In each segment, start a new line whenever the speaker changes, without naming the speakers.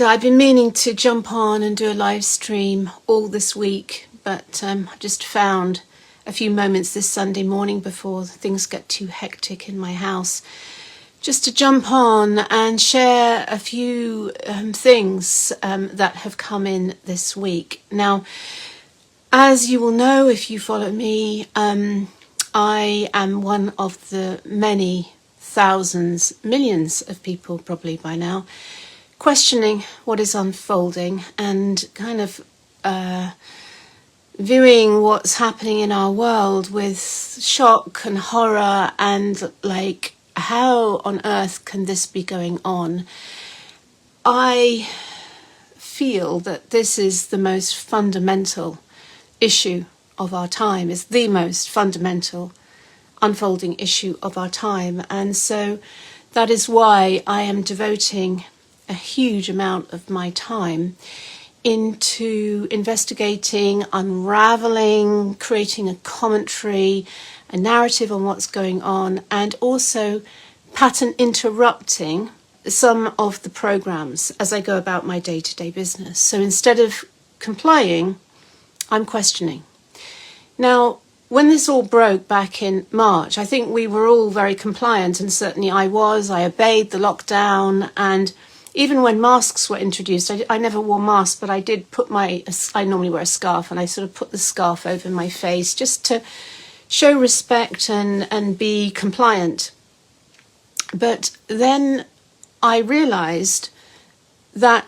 I've been meaning to jump on and do a live stream all this week, but I just found a few moments this Sunday morning before things get too hectic in my house, just to jump on and share a few things that have come in this week. Now, as you will know if you follow me, I am one of the many thousands, millions of people probably by now, questioning what is unfolding and kind of viewing what's happening in our world with shock and horror and like, how on earth can this be going on? I feel that this is the most fundamental issue of our time, is the most fundamental unfolding issue of our time. And so that is why I am devoting a huge amount of my time into investigating, unraveling, creating a commentary, a narrative on what's going on, and also pattern interrupting some of the programs as I go about my day-to-day business. So instead of complying, I'm questioning. Now, when this all broke back in March, I think we were all very compliant, and certainly I obeyed the lockdown, and even when masks were introduced, I never wore masks, but I did put I normally wear a scarf, and I sort of put the scarf over my face just to show respect and be compliant. But then I realized that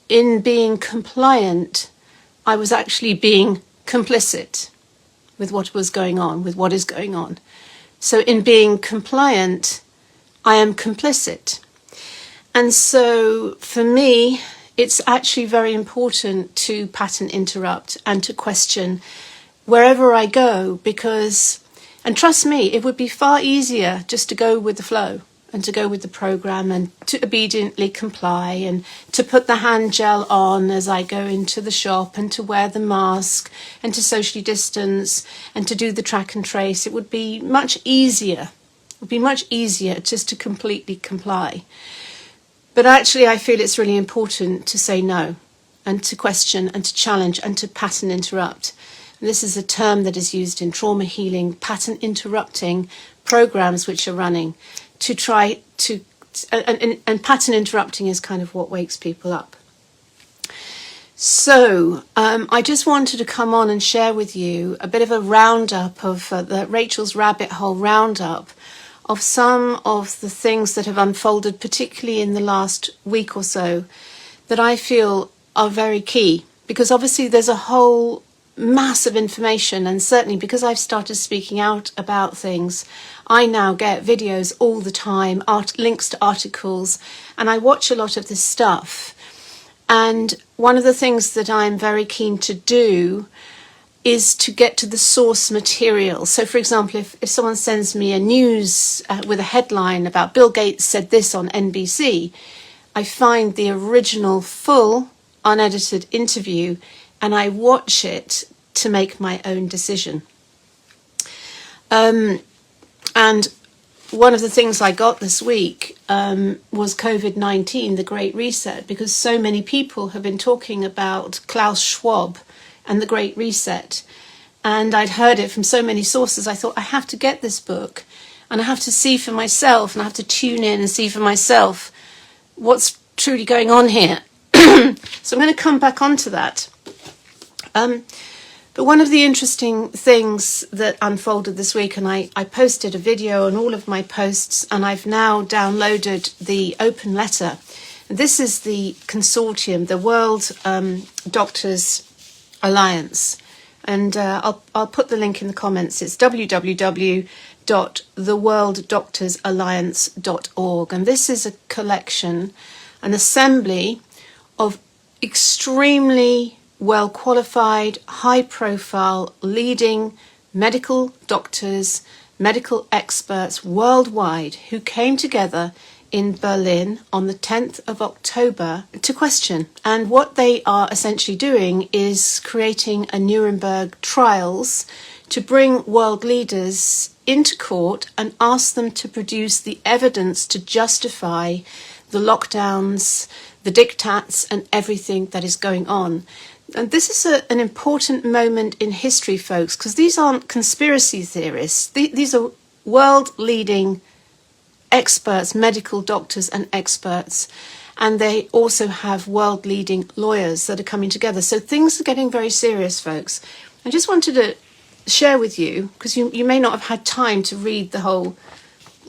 in being compliant, I was actually being complicit with what was going on, with what is going on. So in being compliant, I am complicit. And so for me, it's actually very important to pattern interrupt and to question wherever I go, because, and trust me, it would be far easier just to go with the flow and to go with the program and to obediently comply and to put the hand gel on as I go into the shop and to wear the mask and to socially distance and to do the track and trace. It would be much easier. It would be much easier just to completely comply. But actually, I feel it's really important to say no and to question and to challenge and to pattern interrupt. And this is a term that is used in trauma healing, pattern interrupting programs which are running to try to, and pattern interrupting is kind of what wakes people up. So I just wanted to come on and share with you a bit of a roundup of the Rachel's Rabbit Hole roundup of some of the things that have unfolded, particularly in the last week or so, that I feel are very key. Because obviously there's a whole mass of information, and certainly because I've started speaking out about things, I now get videos all the time, links to articles, and I watch a lot of this stuff. And one of the things that I'm very keen to do is to get to the source material. So for example, if someone sends me a news with a headline about Bill Gates said this on NBC, I find the original full unedited interview and I watch it to make my own decision. And one of the things I got this week was COVID-19, the Great Reset, because so many people have been talking about Klaus Schwab and the Great Reset. And I'd heard it from so many sources. I thought, I have to get this book and I have to see for myself, and I have to tune in and see for myself what's truly going on here. So I'm going to come back onto that. But one of the interesting things that unfolded this week, and I posted a video on all of my posts, and I've now downloaded the open letter. This is the consortium, the World Doctors Alliance. And I'll put the link in the comments. It's www.theworlddoctorsalliance.org. And this is a collection, an assembly of extremely well-qualified, high-profile, leading medical doctors, medical experts worldwide who came together in Berlin on the 10th of October to question. And what they are essentially doing is creating a Nuremberg trials to bring world leaders into court and ask them to produce the evidence to justify the lockdowns, the diktats, and everything that is going on. And this is an important moment in history, folks, because these aren't conspiracy theorists. These are world-leading experts, medical doctors and experts, and they also have world-leading lawyers that are coming together. So things are getting very serious, folks. I just wanted to share with you, because you may not have had time to read the whole,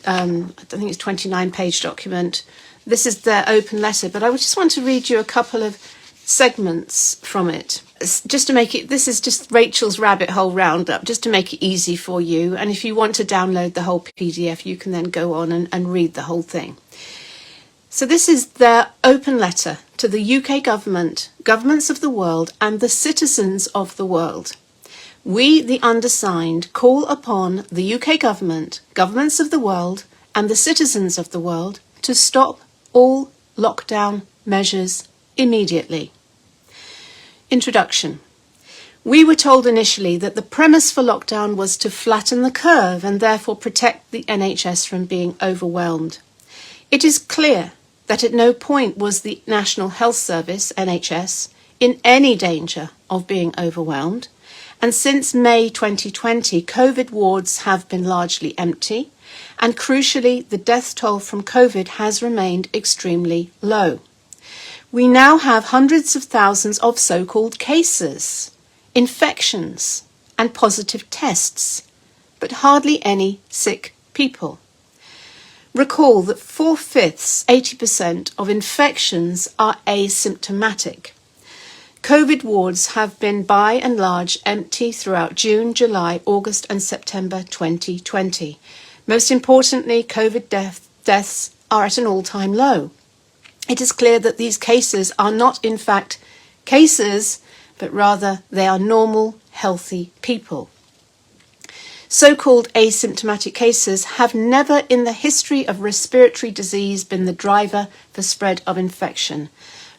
I think it's 29-page document. This is their open letter, but I just want to read you a couple of segments from it, just to make it, this is just Rachel's rabbit hole roundup, just to make it easy for you. And if you want to download the whole PDF, you can then go on and read the whole thing. So this is their open letter to the UK government, governments of the world, and the citizens of the world. We, the undersigned, call upon the UK government, governments of the world, and the citizens of the world to stop all lockdown measures immediately. Introduction. We were told initially that the premise for lockdown was to flatten the curve and therefore protect the NHS from being overwhelmed. It is clear that at no point was the National Health Service, NHS, in any danger of being overwhelmed, and since May 2020, COVID wards have been largely empty, and crucially, the death toll from COVID has remained extremely low. We now have hundreds of thousands of so-called cases, infections, and positive tests, but hardly any sick people. Recall that 4/5, 80% of infections are asymptomatic. COVID wards have been by and large empty throughout June, July, August, and September 2020. Most importantly, COVID deaths are at an all-time low. It is clear that these cases are not, in fact, cases, but rather they are normal, healthy people. So-called asymptomatic cases have never in the history of respiratory disease been the driver for spread of infection.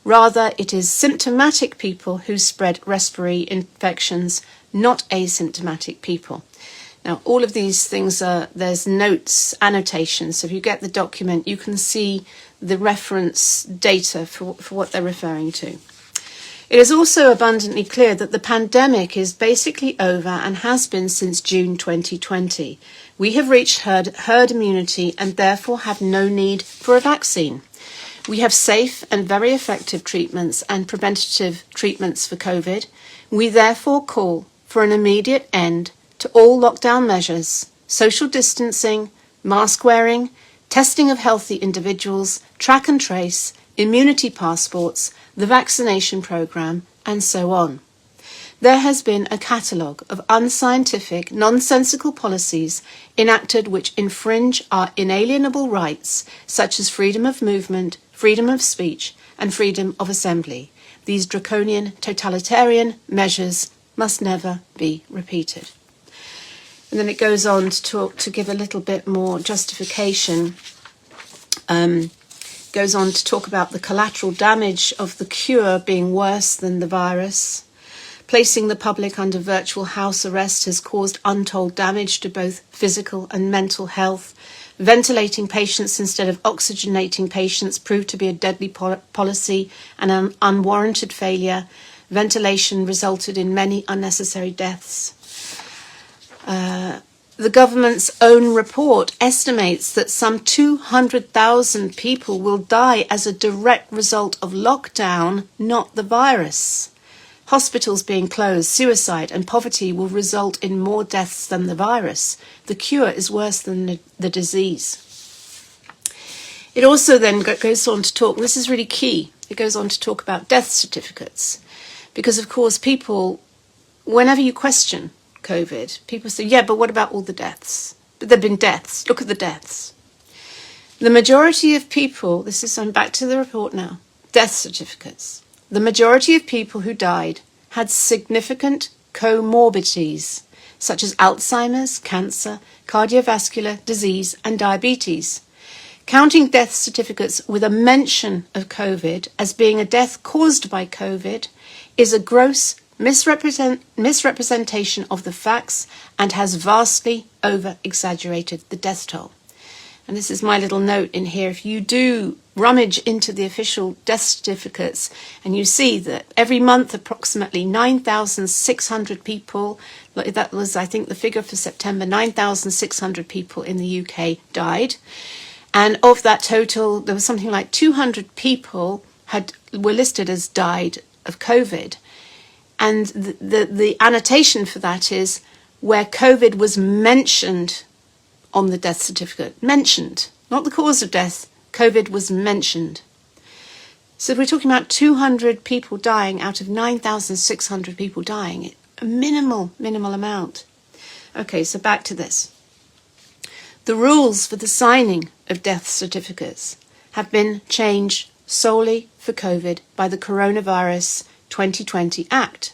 Rather, it is symptomatic people who spread respiratory infections, not asymptomatic people. Now, all of these things there's notes, annotations. So if you get the document, you can see the reference data for what they're referring to. It is also abundantly clear that the pandemic is basically over and has been since June 2020. We have reached herd immunity and therefore have no need for a vaccine. We have safe and very effective treatments and preventative treatments for COVID. We therefore call for an immediate end to all lockdown measures, social distancing, mask wearing, testing of healthy individuals, track and trace, immunity passports, the vaccination programme, and so on. There has been a catalogue of unscientific, nonsensical policies enacted which infringe our inalienable rights, such as freedom of movement, freedom of speech, and freedom of assembly. These draconian, totalitarian measures must never be repeated. And then it goes on to give a little bit more justification. Goes on to talk about the collateral damage of the cure being worse than the virus. Placing the public under virtual house arrest has caused untold damage to both physical and mental health. Ventilating patients instead of oxygenating patients proved to be a deadly policy and an unwarranted failure. Ventilation resulted in many unnecessary deaths. The government's own report estimates that some 200,000 people will die as a direct result of lockdown, not the virus. Hospitals being closed, suicide and poverty will result in more deaths than the virus. The cure is worse than the disease. It also then goes on to talk, this is really key, it goes on to talk about death certificates. Because of course people, whenever you question COVID, people say, yeah, but what about all the deaths? But there have been deaths. Look at the deaths. The majority of people, I'm back to the report now, death certificates. The majority of people who died had significant comorbidities, such as Alzheimer's, cancer, cardiovascular disease, and diabetes. Counting death certificates with a mention of COVID as being a death caused by COVID is a gross misrepresentation of the facts and has vastly over-exaggerated the death toll. And this is my little note in here. If you do rummage into the official death certificates, and you see that every month approximately 9,600 people, that was I think the figure for September, 9,600 people in the UK died. And of that total, there was something like 200 people were listed as died of COVID. And the annotation for that is where COVID was mentioned on the death certificate. Mentioned, not the cause of death. COVID was mentioned. So we're talking about 200 people dying out of 9,600 people dying. A minimal amount. Okay, so back to this. The rules for the signing of death certificates have been changed solely for COVID by the Coronavirus 2020 Act.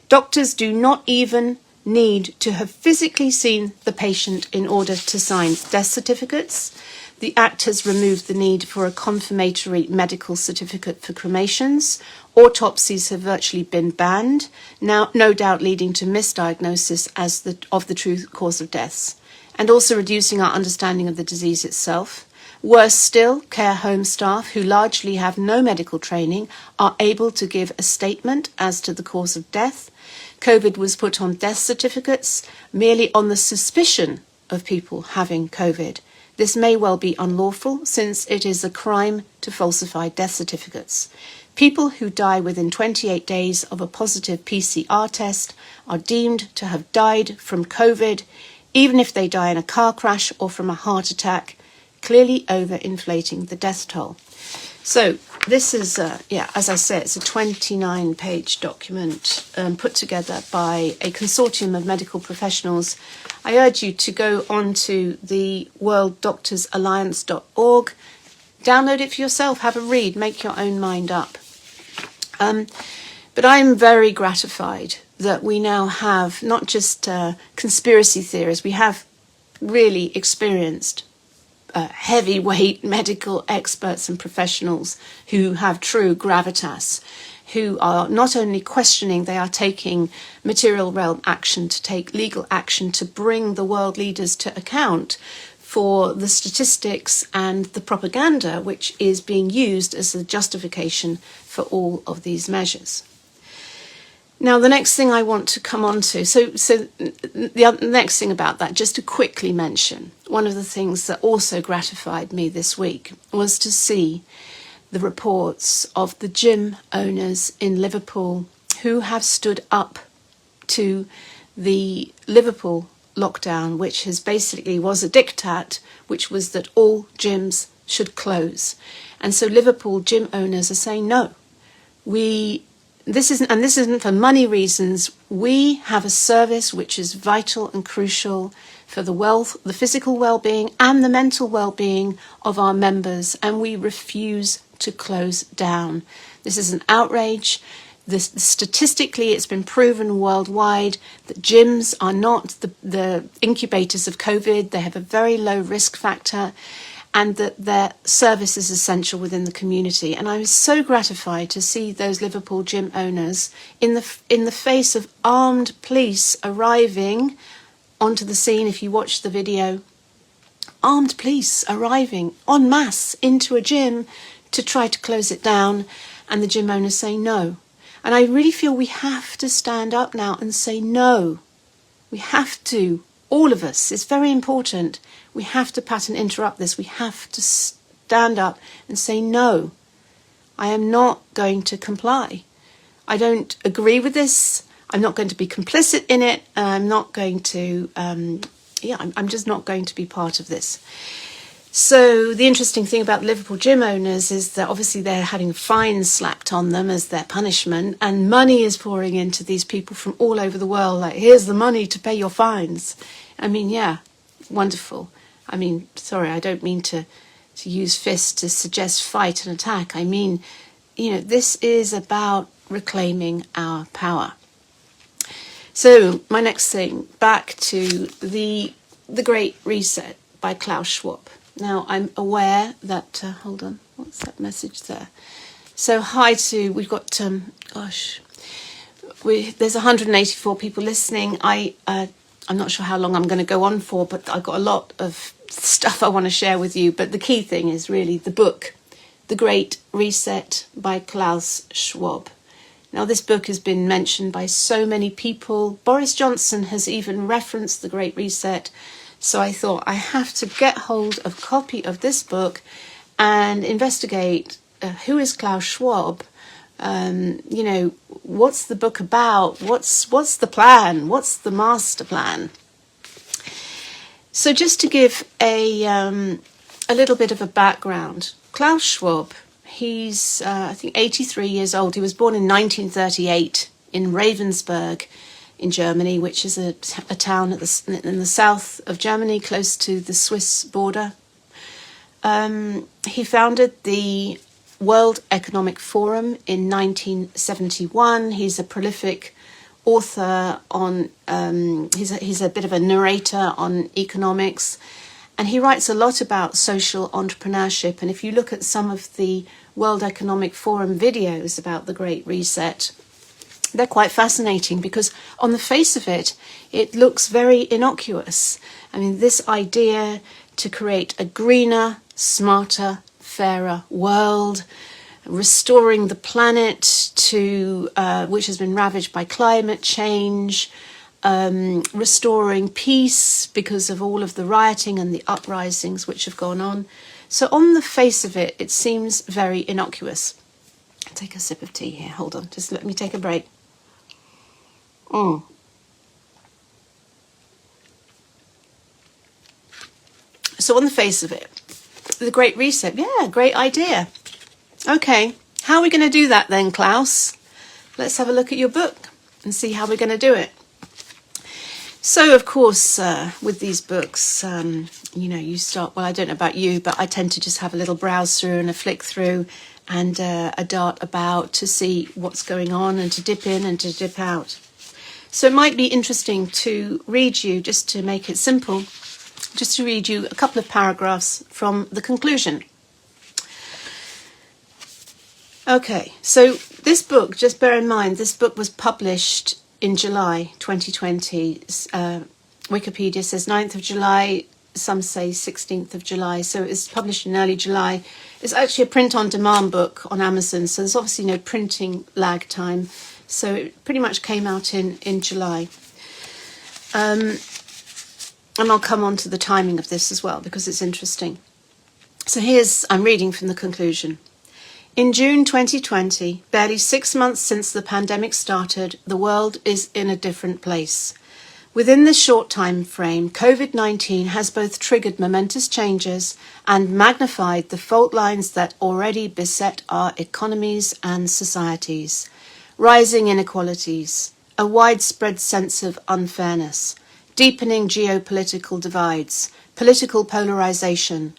Doctors do not even need to have physically seen the patient in order to sign death certificates. The Act has removed the need for a confirmatory medical certificate for cremations. Autopsies have virtually been banned, now no doubt leading to misdiagnosis of the true cause of deaths, and also reducing our understanding of the disease itself. Worse still, care home staff, who largely have no medical training, are able to give a statement as to the cause of death. COVID was put on death certificates merely on the suspicion of people having COVID. This may well be unlawful, since it is a crime to falsify death certificates. People who die within 28 days of a positive PCR test are deemed to have died from COVID, even if they die in a car crash or from a heart attack, clearly overinflating the death toll. So this is, as I say, it's a 29-page document put together by a consortium of medical professionals. I urge you to go on to the worlddoctorsalliance.org, download it for yourself, have a read, make your own mind up. But I'm very gratified that we now have not just conspiracy theories, we have really experienced heavyweight medical experts and professionals who have true gravitas, who are not only questioning, they are taking material realm action, to take legal action to bring the world leaders to account for the statistics and the propaganda which is being used as a justification for all of these measures. Now, the next thing I want to come on to, so the next thing about that, just to quickly mention, one of the things that also gratified me this week was to see the reports of the gym owners in Liverpool who have stood up to the Liverpool lockdown, which basically was a diktat, which was that all gyms should close. And so Liverpool gym owners are saying, no, this isn't for money reasons. We have a service which is vital and crucial for the physical well-being and the mental well-being of our members, and we refuse to close down. This is an outrage. Statistically, it's been proven worldwide that gyms are not the incubators of COVID. They have a very low risk factor, and that their service is essential within the community. And I was so gratified to see those Liverpool gym owners in the face of armed police arriving onto the scene. If you watch the video, armed police arriving en masse into a gym to try to close it down, and the gym owners saying no. And I really feel we have to stand up now and say no. We have to, all of us. It's very important. We have to pattern interrupt this. We have to stand up and say no. I am not going to comply. I don't agree with this. I'm not going to be complicit in it. I'm not going to, I'm just not going to be part of this. So the interesting thing about Liverpool gym owners is that obviously they're having fines slapped on them as their punishment, and money is pouring into these people from all over the world. Like, here's the money to pay your fines. I mean, yeah, wonderful. I mean, sorry, I don't mean to use fists to suggest fight and attack. I mean, this is about reclaiming our power. So my next thing, back to the Great Reset by Klaus Schwab. Now, I'm aware that, hold on, what's that message there? So we've got, there's 184 people listening. I'm not sure how long I'm going to go on for, but I've got a lot of stuff I want to share with you. But the key thing is really the book, The Great Reset by Klaus Schwab. Now, this book has been mentioned by so many people. Boris Johnson has even referenced The Great Reset. So I thought I have to get hold of a copy of this book and investigate who is Klaus Schwab. What's the book about? What's the plan? What's the master plan? So just to give a little bit of a background, Klaus Schwab, he's, I think, 83 years old. He was born in 1938 in Ravensburg in Germany, which is a town in the south of Germany, close to the Swiss border. He founded the World Economic Forum in 1971. He's a prolific author on, he's a bit of a narrator on economics, and he writes a lot about social entrepreneurship. And if you look at some of the World Economic Forum videos about the Great Reset, they're quite fascinating because on the face of it, it looks very innocuous. I mean, this idea to create a greener, smarter, fairer world, restoring the planet to which has been ravaged by climate change, restoring peace because of all of the rioting and the uprisings which have gone on. So on the face of it, it seems very innocuous. I'll take a sip of tea here. Hold on, just let me take a break. So on the face of it, the Great Reset, yeah, great idea. Okay, how are we going to do that then, Klaus? Let's have a look at your book and see how we're going to do it. So, of course, with these books, you start, well, I don't know about you, but I tend to just have a little browse through and a flick through and a dart about to see what's going on and to dip in and to dip out. So it might be interesting to read you, just to make it simple, just to read you a couple of paragraphs from the conclusion. Okay, so this book, just bear in mind, this book was published in July 2020. Wikipedia says 9th of July, some say 16th of July, so it's published in early July. It's actually a print-on-demand book on Amazon, so there's obviously no printing lag time. So it pretty much came out in July. And I'll come on to the timing of this as well, because it's interesting. So I'm reading from the conclusion. In June 2020, barely 6 months since the pandemic started, the world is in a different place. Within this short time frame, COVID-19 has both triggered momentous changes and magnified the fault lines that already beset our economies and societies. Rising inequalities, a widespread sense of unfairness, deepening geopolitical divides, political polarization,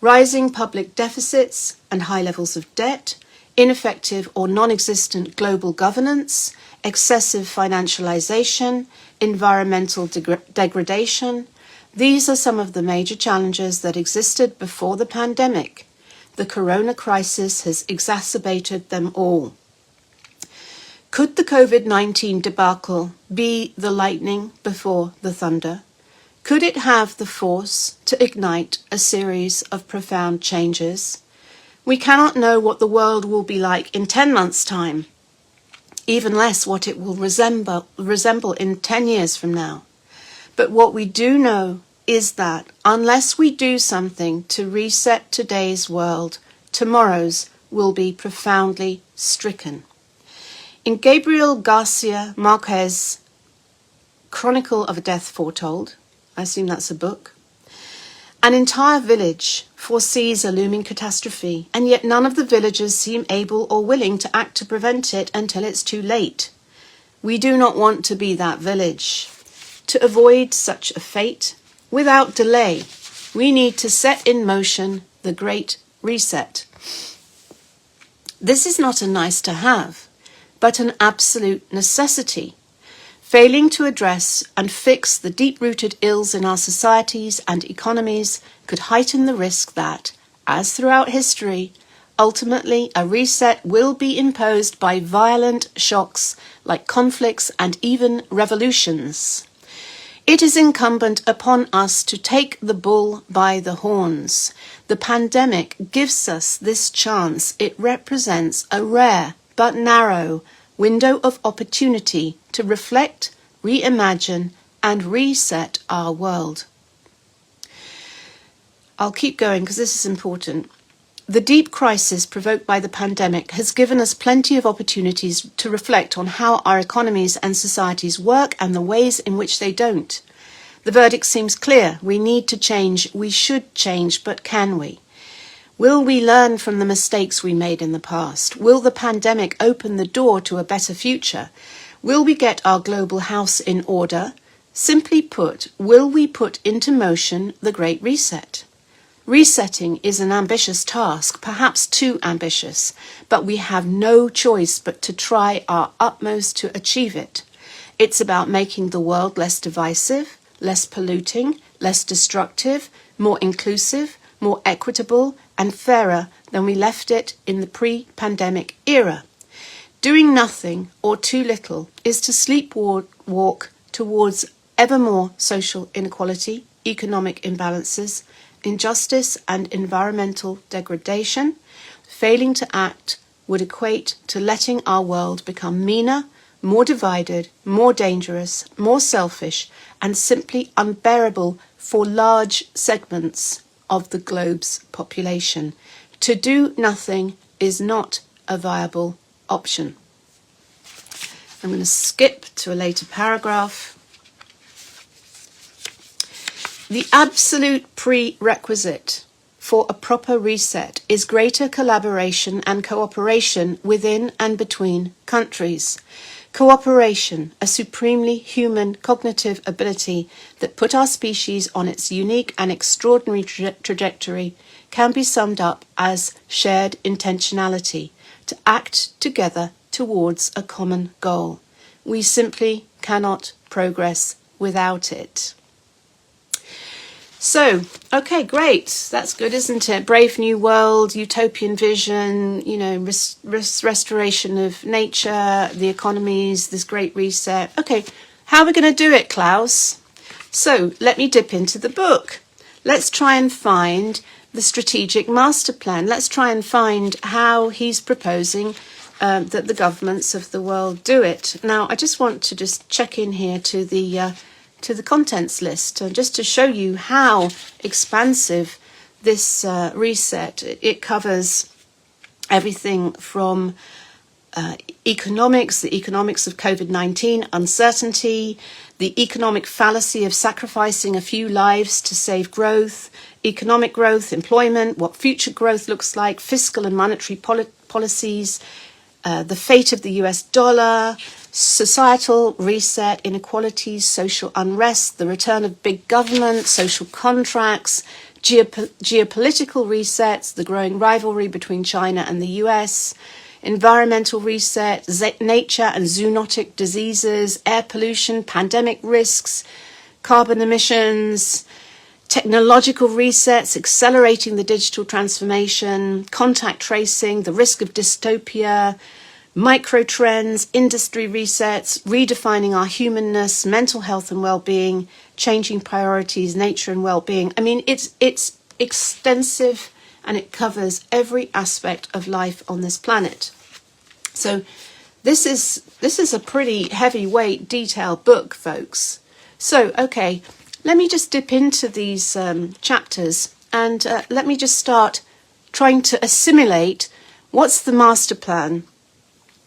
rising public deficits and high levels of debt, ineffective or non-existent global governance, excessive financialization, environmental degradation. These are some of the major challenges that existed before the pandemic. The corona crisis has exacerbated them all. Could the COVID-19 debacle be the lightning before the thunder? Could it have the force to ignite a series of profound changes? We cannot know what the world will be like in 10 months' time, even less what it will resemble in 10 years from now. But what we do know is that unless we do something to reset today's world, tomorrow's will be profoundly stricken. In Gabriel Garcia Marquez's Chronicle of a Death Foretold, I assume that's a book, an entire village foresees a looming catastrophe, and yet none of the villagers seem able or willing to act to prevent it until it's too late. We do not want to be that village. To avoid such a fate, without delay, we need to set in motion the Great Reset. This is not a nice to have, but an absolute necessity. Failing to address and fix the deep-rooted ills in our societies and economies could heighten the risk that, as throughout history, ultimately a reset will be imposed by violent shocks like conflicts and even revolutions. It is incumbent upon us to take the bull by the horns. The pandemic gives us this chance. It represents a rare but narrow window of opportunity to reflect, reimagine, and reset our world. I'll keep going because this is important. The deep crisis provoked by the pandemic has given us plenty of opportunities to reflect on how our economies and societies work and the ways in which they don't. The verdict seems clear. We need to change. We should change, but can we? Will we learn from the mistakes we made in the past? Will the pandemic open the door to a better future? Will we get our global house in order? Simply put, will we put into motion the Great Reset? Resetting is an ambitious task, perhaps too ambitious, but we have no choice but to try our utmost to achieve it. It's about making the world less divisive, less polluting, less destructive, more inclusive, more equitable, and fairer than we left it in the pre-pandemic era. Doing nothing or too little is to sleepwalk towards ever more social inequality, economic imbalances, injustice and environmental degradation. Failing to act would equate to letting our world become meaner, more divided, more dangerous, more selfish, and simply unbearable for large segments of the globe's population. To do nothing is not a viable option. I'm going to skip to a later paragraph. The absolute prerequisite for a proper reset is greater collaboration and cooperation within and between countries. Cooperation, a supremely human cognitive ability that put our species on its unique and extraordinary trajectory, can be summed up as shared intentionality, to act together towards a common goal. We simply cannot progress without it. So, okay, great. That's good, isn't it? Brave New World, utopian vision, restoration of nature, the economies, this great reset. Okay, how are we going to do it, Klaus? So, let me dip into the book. Let's try and find the strategic master plan. Let's try and find how he's proposing that the governments of the world do it. Now, I just want to just check in here to the contents list, just to show you how expansive this reset. It covers everything from economics, the economics of COVID-19, uncertainty, the economic fallacy of sacrificing a few lives to save growth, economic growth, employment, what future growth looks like, fiscal and monetary policies, the fate of the US dollar, societal reset, inequalities, social unrest, the return of big government, social contracts, geopolitical resets, the growing rivalry between China and the US, environmental reset, nature and zoonotic diseases, air pollution, pandemic risks, carbon emissions, technological resets, accelerating the digital transformation, contact tracing, the risk of dystopia, micro trends, industry resets, redefining our humanness, mental health and well-being, changing priorities, nature and well-being. I mean, it's extensive and it covers every aspect of life on this planet. So this is a pretty heavyweight, detailed book, folks. So, okay, let me just dip into these chapters and let me just start trying to assimilate what's the master plan.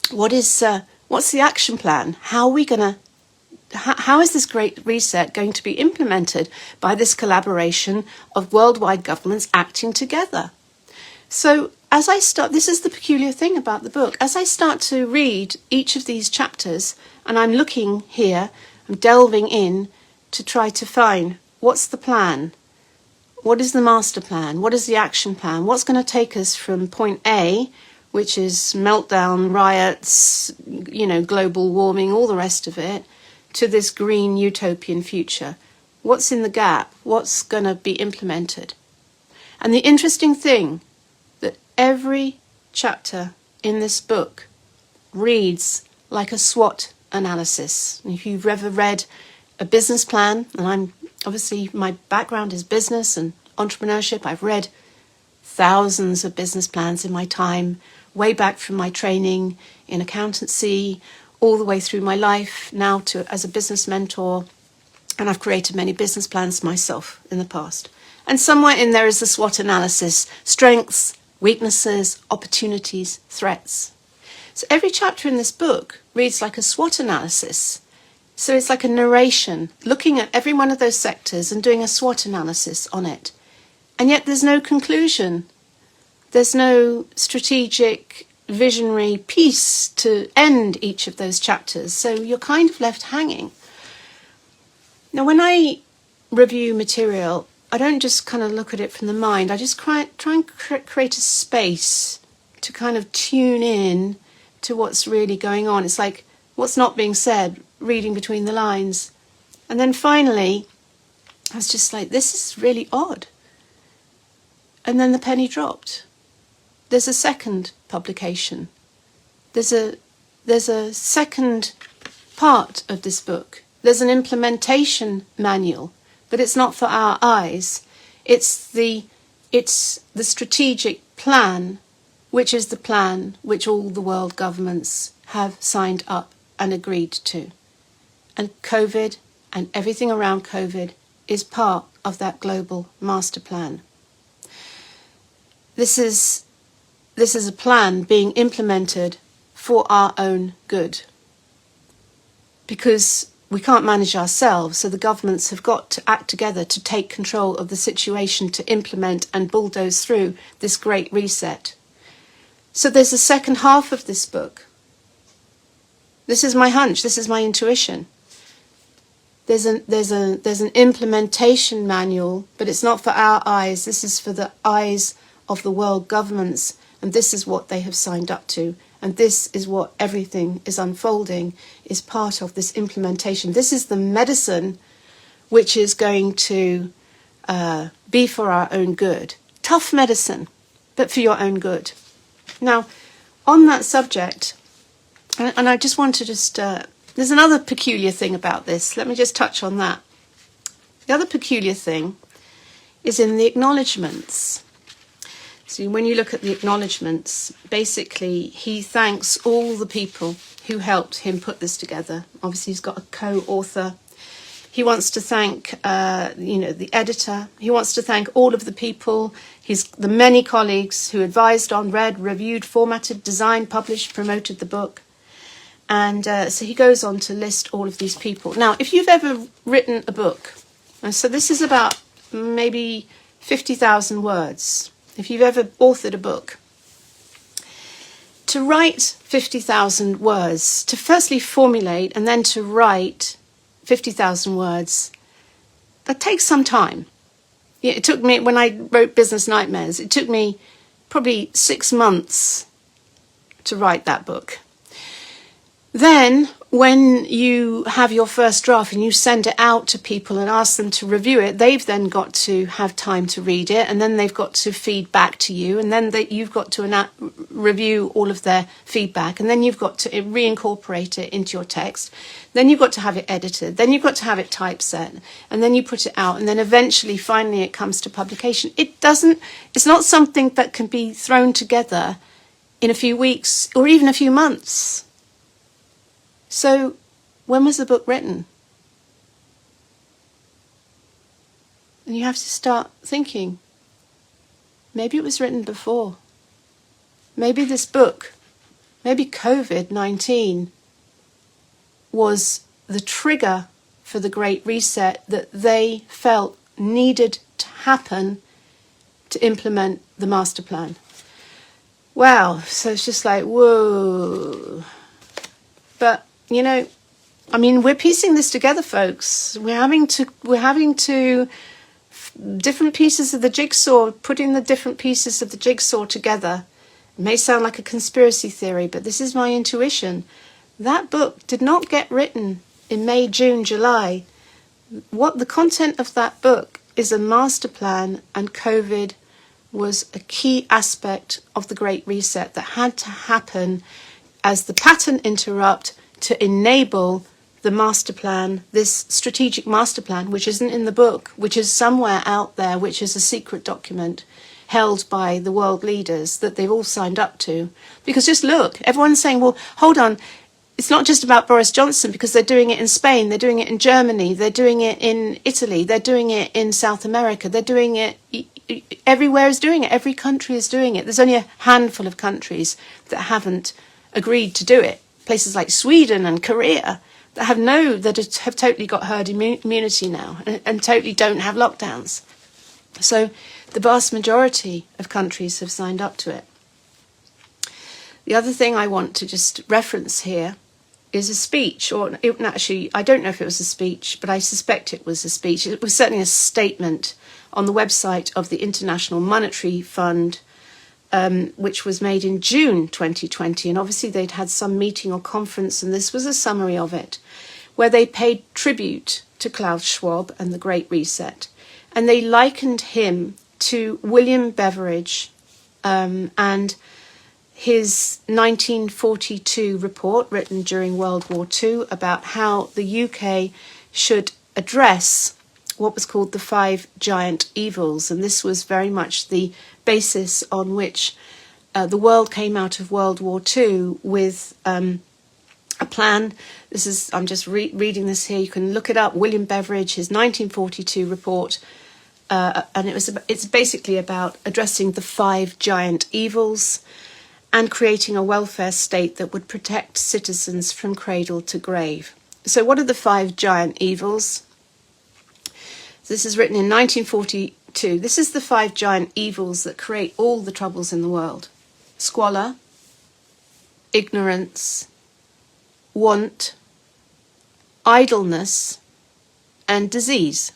What's the action plan? How is this great reset going to be implemented by this collaboration of worldwide governments acting together? So as I start, this is the peculiar thing about the book. As I start to read each of these chapters, and I'm looking here, I'm delving in to try to find what's the plan? What is the master plan? What is the action plan? What's going to take us from point A, which is meltdown, riots, global warming, all the rest of it, to this green utopian future? What's in the gap? What's going to be implemented? And the interesting thing, that every chapter in this book reads like a SWOT analysis. If you've ever read a business plan, and I'm obviously, my background is business and entrepreneurship. I've read thousands of business plans in my time, way back from my training in accountancy, all the way through my life now to as a business mentor. And I've created many business plans myself in the past. And somewhere in there is the SWOT analysis: strengths, weaknesses, opportunities, threats. So every chapter in this book reads like a SWOT analysis. So it's like a narration, looking at every one of those sectors and doing a SWOT analysis on it. And yet there's no conclusion. There's no strategic, visionary piece to end each of those chapters. So you're kind of left hanging. Now, when I review material, I don't just kind of look at it from the mind. I just try and create a space to kind of tune in to what's really going on. It's like what's not being said, reading between the lines. And then finally, I was just like, this is really odd. And then the penny dropped. There's a second publication. There's a second part of this book. There's an implementation manual, but it's not for our eyes. It's the strategic plan, which is the plan which all the world governments have signed up and agreed to. And COVID and everything around COVID is part of that global master plan. This is a plan being implemented for our own good. Because we can't manage ourselves, so the governments have got to act together to take control of the situation, to implement and bulldoze through this great reset. So there's a second half of this book. This is my hunch, this is my intuition. There's an implementation manual, but it's not for our eyes. This is for the eyes of the world governments, and this is what they have signed up to, and this is what everything is unfolding, is part of this implementation. This is the medicine which is going to be for our own good. Tough medicine, but for your own good. Now, on that subject, and I just want to there's another peculiar thing about this. Let me just touch on that. The other peculiar thing is in the acknowledgements. So when you look at the acknowledgements, basically he thanks all the people who helped him put this together. Obviously he's got a co-author. He wants to thank the editor. He wants to thank all of the people, the many colleagues who advised on, read, reviewed, formatted, designed, published, promoted the book. And so he goes on to list all of these people. Now, if you've ever written a book, and so this is about maybe 50,000 words. If you've ever authored a book, to write 50,000 words, to firstly formulate and then to write 50,000 words, that takes some time. It took me, when I wrote Business Nightmares, it took me probably 6 months to write that book. Then, when you have your first draft and you send it out to people and ask them to review it, they've then got to have time to read it, and then they've got to feed back to you, and then you've got to review all of their feedback, and then you've got to reincorporate it into your text. Then you've got to have it edited, then you've got to have it typeset, and then you put it out, and then eventually, finally, it comes to publication. It's not something that can be thrown together in a few weeks or even a few months. So, when was the book written? And you have to start thinking, maybe it was written before. Maybe this book, maybe COVID-19 was the trigger for the Great Reset that they felt needed to happen to implement the master plan. Wow, so it's just like, whoa. But we're piecing this together, folks. We're having to different pieces of the jigsaw, putting the different pieces of the jigsaw together. It may sound like a conspiracy theory, but this is my intuition. That book did not get written in May, June, July. What the content of that book is a master plan, and COVID was a key aspect of the Great Reset that had to happen as the pattern interrupt to enable the master plan, this strategic master plan, which isn't in the book, which is somewhere out there, which is a secret document held by the world leaders that they've all signed up to. Because just look, everyone's saying, well, hold on, it's not just about Boris Johnson, because they're doing it in Spain, they're doing it in Germany, they're doing it in Italy, they're doing it in South America, they're doing it, everywhere is doing it, every country is doing it. There's only a handful of countries that haven't agreed to do it. Places like Sweden and Korea that have totally got herd immunity now and totally don't have lockdowns. So the vast majority of countries have signed up to it. The other thing I want to just reference here is a speech, actually, I don't know if it was a speech, but I suspect it was a speech. It was certainly a statement on the website of the International Monetary Fund, which was made in June 2020. And obviously they'd had some meeting or conference, and this was a summary of it, where they paid tribute to Klaus Schwab and the Great Reset. And they likened him to William Beveridge and his 1942 report written during World War II about how the UK should address what was called the 5 giant evils. And this was very much the basis on which the world came out of World War II with a plan. I'm just reading this here. You can look it up. William Beveridge, his 1942 report. And it's basically about addressing the 5 giant evils and creating a welfare state that would protect citizens from cradle to grave. So what are the 5 giant evils? This is written in 1942. This is the 5 giant evils that create all the troubles in the world. Squalor, ignorance, want, idleness, and disease.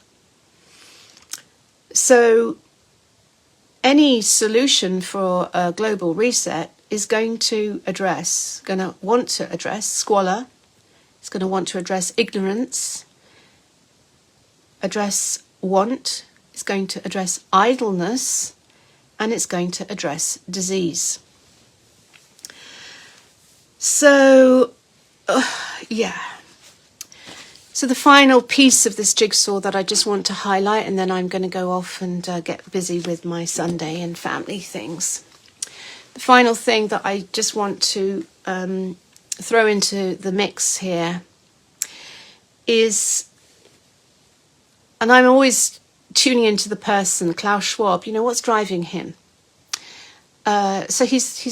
So any solution for a global reset is going to want to address squalor, it's going to want to address ignorance, address want, it's going to address idleness, and it's going to address disease. So, So the final piece of this jigsaw that I just want to highlight, and then I'm going to go off and get busy with my Sunday and family things. The final thing that I just want to throw into the mix here is, and I'm always tuning into the person, Klaus Schwab, what's driving him? So he's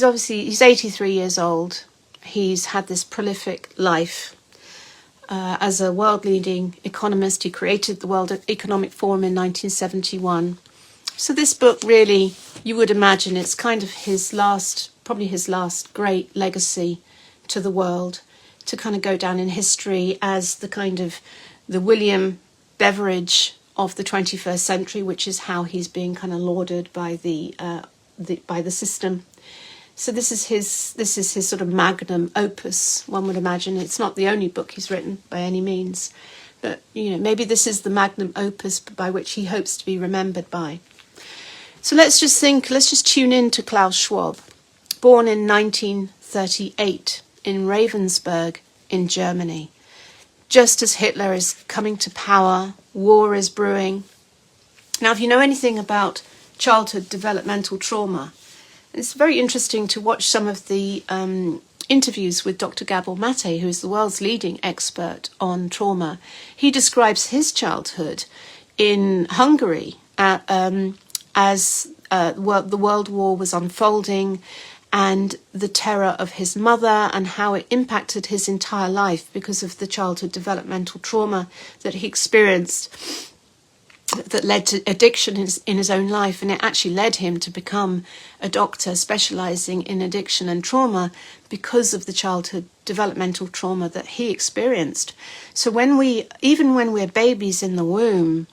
83 years old. He's had this prolific life. As a world-leading economist, he created the World Economic Forum in 1971. So this book really, you would imagine, it's kind of probably his last great legacy to the world, to kind of go down in history as the William Beveridge of the 21st century, which is how he's being kind of lauded by the system. So this is his sort of magnum opus, one would imagine. It's not the only book he's written by any means, but maybe this is the magnum opus by which he hopes to be remembered by. So let's just tune in to Klaus Schwab, born in 1938 in Ravensburg in Germany. Just as Hitler is coming to power, war is brewing. Now, if you know anything about childhood developmental trauma, it's very interesting to watch some of the interviews with Dr. Gabor Mate, who is the world's leading expert on trauma. He describes his childhood in Hungary as the World War was unfolding, and the terror of his mother and how it impacted his entire life because of the childhood developmental trauma that he experienced that led to addiction in his own life. And it actually led him to become a doctor specializing in addiction and trauma because of the childhood developmental trauma that he experienced. So even when we're babies in the womb,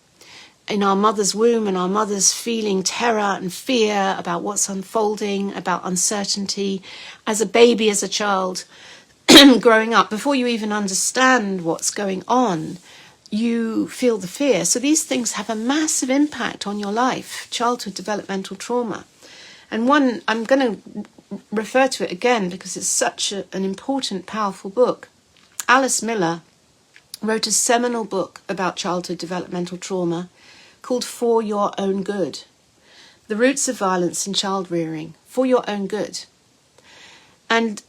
in our mother's womb, and our mother's feeling terror and fear about what's unfolding, about uncertainty, as a baby, as a child, growing up, before you even understand what's going on, you feel the fear. So these things have a massive impact on your life, childhood developmental trauma. And one, I'm going to refer to it again because it's such an important, powerful book. Alice Miller wrote a seminal book about childhood developmental trauma called For Your Own Good. The Roots of Violence in Child Rearing, for your own good. And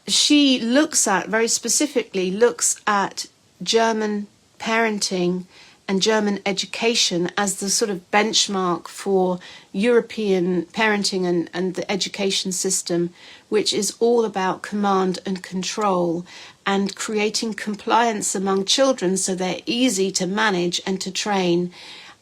she very specifically looks at German parenting and German education as the sort of benchmark for European parenting and the education system, which is all about command and control and creating compliance among children so they're easy to manage and to train.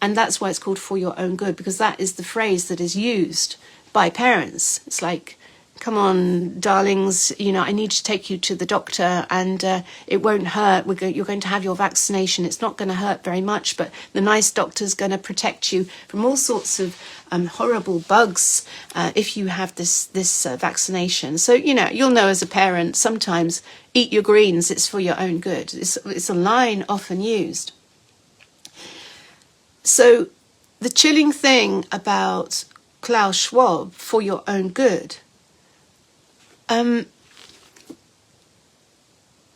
And that's why it's called For Your Own Good, because that is the phrase that is used by parents. It's like, come on, darlings, I need to take you to the doctor and it won't hurt. You're going to have your vaccination. It's not going to hurt very much, but the nice doctor's going to protect you from all sorts of horrible bugs if you have this vaccination. So, you'll know as a parent, sometimes eat your greens, it's for your own good. It's a line often used. So the chilling thing about Klaus Schwab, For Your Own Good,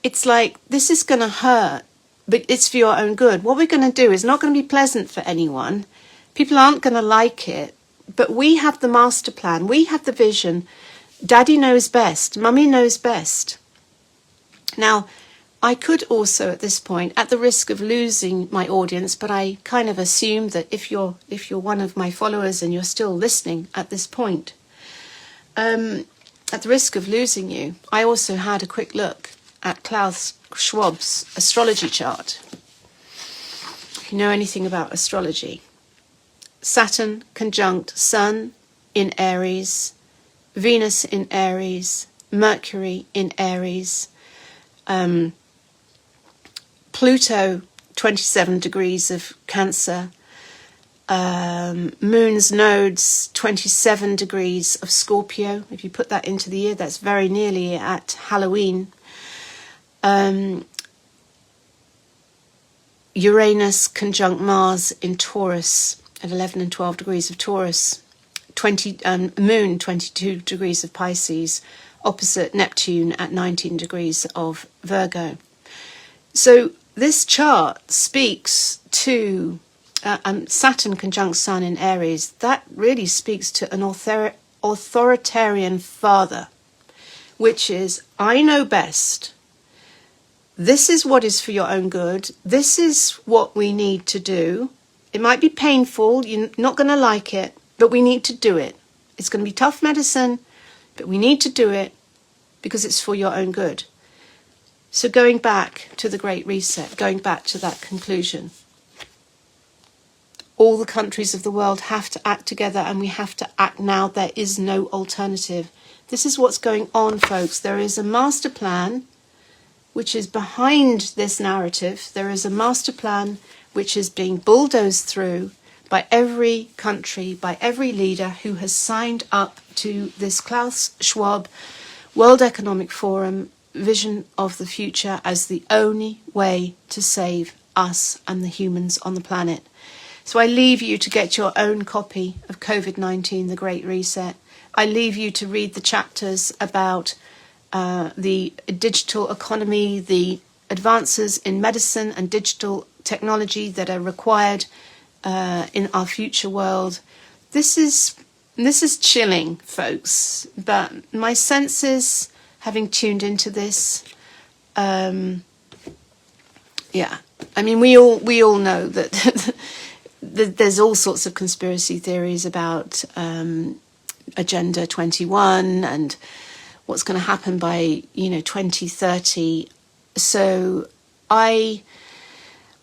it's like, this is going to hurt, but it's for your own good. What we're going to do is not going to be pleasant for anyone. People aren't going to like it, but we have the master plan. We have the vision. Daddy knows best. Mummy knows best. Now, I could also at this point, at the risk of losing my audience, but I kind of assume that if you're one of my followers and you're still listening at this point, at the risk of losing you, I also had a quick look at Klaus Schwab's Astrology Chart. If you know anything about astrology, Saturn conjunct Sun in Aries, Venus in Aries, Mercury in Aries, Pluto, 27 degrees of Cancer, Moon's nodes, 27 degrees of Scorpio. If you put that into the year, that's very nearly at Halloween. Uranus conjunct Mars in Taurus at 11 and 12 degrees of Taurus. Moon, 22 degrees of Pisces, opposite Neptune at 19 degrees of Virgo. So this chart speaks to Saturn conjunct Sun in Aries. That really speaks to an authoritarian father, which is, I know best. This is what is for your own good. This is what we need to do. It might be painful. You're not going to like it, but we need to do it. It's going to be tough medicine, but we need to do it because it's for your own good. So going back to the Great Reset, going back to that conclusion, all the countries of the world have to act together and we have to act now. There is no alternative. This is what's going on, folks. There is a master plan which is behind this narrative. There is a master plan which is being bulldozed through by every country, by every leader who has signed up to this Klaus Schwab World Economic Forum vision of the future as the only way to save us and the humans on the planet. So I leave you to get your own copy of COVID-19, The Great Reset. I leave you to read the chapters about the digital economy, the advances in medicine and digital technology that are required in our future world. This is chilling, folks, but my senses, having tuned into this, yeah, I mean, we all know that there's all sorts of conspiracy theories about Agenda 21 and what's going to happen by 2030. So I'm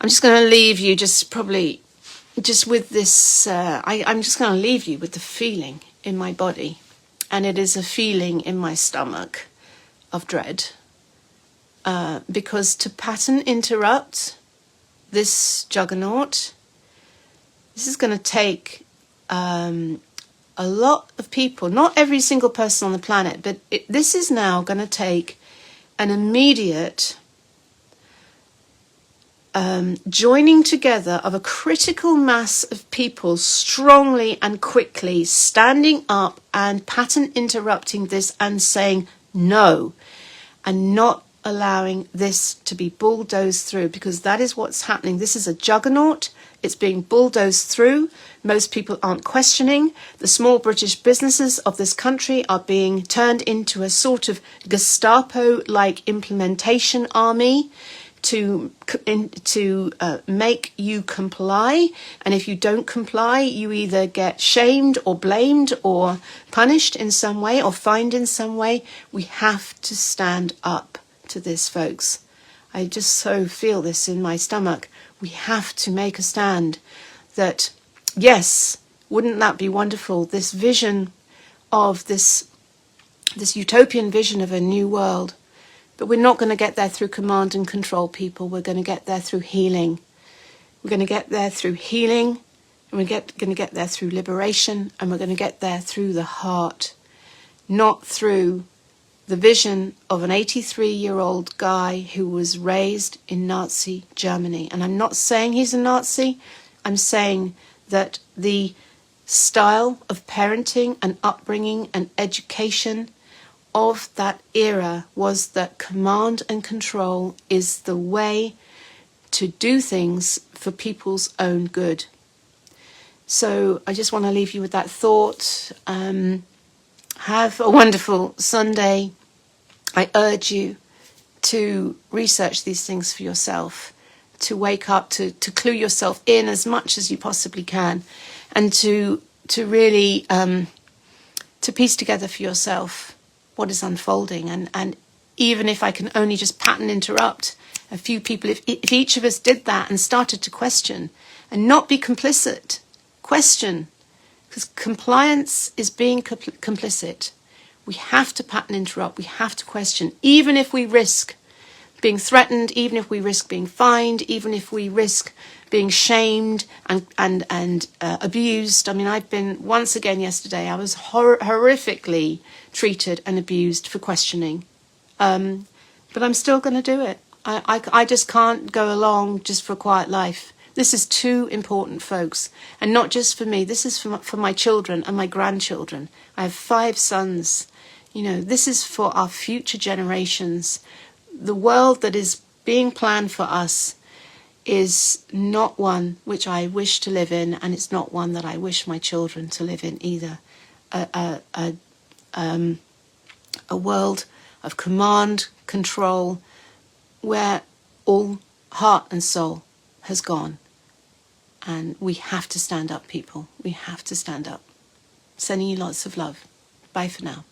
just going to leave you with this. I'm just going to leave you with the feeling in my body, and it is a feeling in my stomach of dread, because to pattern interrupt this juggernaut, this is going to take a lot of people, not every single person on the planet, but this is now going to take an immediate joining together of a critical mass of people strongly and quickly standing up and pattern interrupting this and saying no, and not allowing this to be bulldozed through, because that is what's happening. This is a juggernaut. It's being bulldozed through. Most people aren't questioning. The small British businesses of this country are being turned into a sort of Gestapo-like implementation army to make you comply. And if you don't comply, you either get shamed or blamed or punished in some way or fined in some way. We have to stand up to this, folks. I just so feel this in my stomach. We have to make a stand that, yes, wouldn't that be wonderful? This vision of this utopian vision of a new world. But we're not going to get there through command and control, people. We're going to get there through healing. We're going to get there through healing, and we're going to get there through liberation, and we're going to get there through the heart, not through the vision of an 83-year-old guy who was raised in Nazi Germany. And I'm not saying he's a Nazi. I'm saying that the style of parenting and upbringing and education of that era was that command and control is the way to do things for people's own good. So I just want to leave you with that thought. Have a wonderful Sunday. I urge you to research these things for yourself, to wake up, to clue yourself in as much as you possibly can, and to really to piece together for yourself what is unfolding. And even if I can only just pattern interrupt a few people, if each of us did that and started to question and not be complicit, question, because compliance is being complicit. We have to pattern interrupt, we have to question, even if we risk being threatened, even if we risk being fined, even if we risk being shamed and abused. I mean, I've been, once again yesterday, I was horrifically treated and abused for questioning. But I'm still going to do it. I just can't go along just for a quiet life. This is too important, folks. And not just for me. This is for my children and my grandchildren. I have 5 sons. You know, this is for our future generations. The world that is being planned for us is not one which I wish to live in, and it's not one that I wish my children to live in either. A world of command, control, where all heart and soul has gone. And we have to stand up, people. We have to stand up. Sending you lots of love. Bye for now.